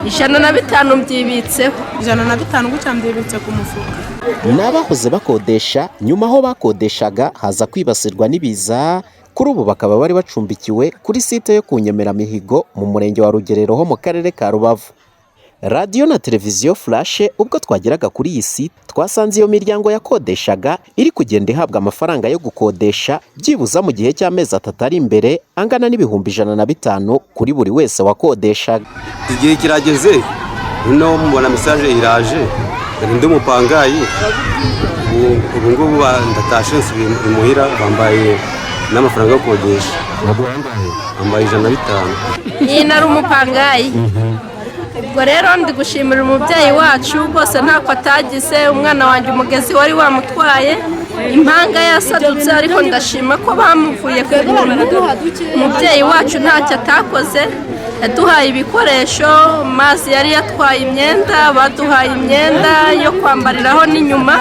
150 byibitseho. 150 gutya mbyibitse ku mufuka. N'abahoze bakodesha nyuma aho bakodeshaga haza kwibasirwa n'ibiza, kuri ubu bakaba bari bacumbikiwe kuri site yo ku Nyemeramihigo mu murenge wa Rugerero ho mu karere ka Rubavu. Radio na televiziyo Flash ubwo twageraga kuri iyi site twasanze iyo miryango yakodeshaga iri kugenda ihabwa amafaranga yo gukodesha byibuza mu gihe cy'amezi 3 ari imbere angana n'ibihumbi 150 kuri buri wese wakodeshaga. Igihe kirageze no mubona message iraje ndi umupangayi ubu ngubu ndatashe nsubira imuhira bambaye n'amafaranga yo kodesha bambaye 150. Iyi nari umupangayi. Ubwo rero ndi gushimira umubyeyi wacu rwose ntako atagize, umwana wanjye umugezi wari wamutwaye impanga yasadutse, ariko ndashima ko bamuvuye ku buntu. Umubyeyi wacu ntacyo atakoze, yaduhaye ibikoresho, mazi yari yatwaye imyenda, baduhaye imyenda yo kwambariraho n'inyuma,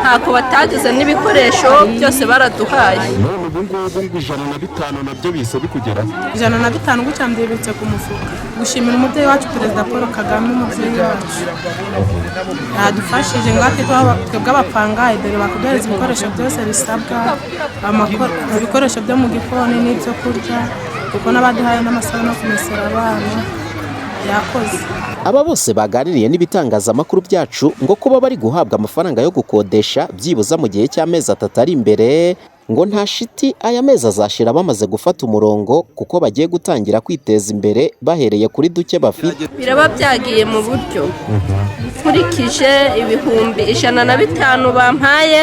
ntako batagize n'ibikoresho byose baraduhaye. 150 nabyo bise bikugera 150 gutya mbyibitse ku mufuka. Gushimira umubyeyi wacu Perezida Paul Kagame, umubyeyi wacu yadufashije ngate twebwe abapangayi, dore bakuduhereza ibikoresho byose bisabwa, ibikoresho byo mu gikoni n'ibyo kurya, kuko n'abaduhaye n'amasaha no kumesera abana. Yakoze. Aba bose baganiriye n'ibitangazamakuru byacu ngo kuba bari guhabwa amafaranga yo gukodesha byibuza mu gihe cy'amezi 3 ari imbere, ngo nta shiti aya mezi azashira bamaze gufata umurongo kuko bagiye gutangira kwiteza imbere bahereye kuri duke bafite. Biraba byagiye mu buryo kurikije ibihumbi 150 bampaye,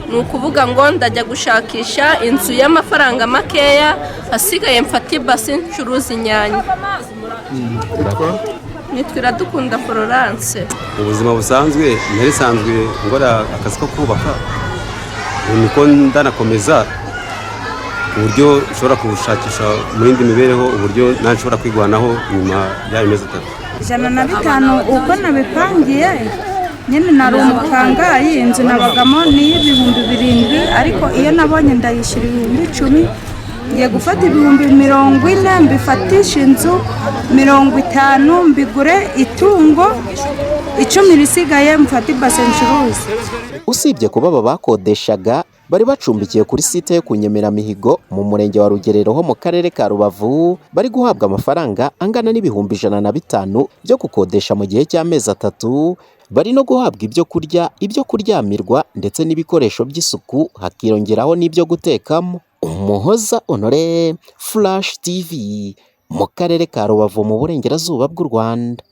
ni ukuvuga ngo ndajya gushakisha inzu y'amafaranga makeya, hasigaye mfata ibasi ncuruza inyanya. Nitwira dukunda Florence. Ubuzima busanzwe narisanzwe ngora akazi ko kubaka, niko ndanakomeza uburyo ushobora kubushakisha mu yindi mibereho, uburyo nashobora kwigwanaho nyuma y'amezi 3. 150 uko nabipangiye nyine nari umupangayi, inzu nabagamo ni ibihumbi 7, ariko iyo nabonye ndayishyura ibihumbi 10, ngiye gufata ibihumbi 40 mbifatisha inzu 50 mbigure itungo 10 risigaye mfata ibase ncuruza. Usibye kuba aba bakodeshaga bari bacumbikiye kuri site yo ku Nyemeramihigo mu murenge wa Rugerero ho mu karere ka Rubavu, bari guhabwa amafaranga angana n'ibihumbi 150 byo gukodesha mu gihe cy'amezi 3, bari no guhabwa ibyo kurya, ibyo kuryamirwa ndetse n'ibikoresho by'isuku, hakirongeraho n'ibyo gutekamo. Umuhoza Honore, Flash TV mu karere ka Rubavu mu burengerazuba bw'u Rwanda.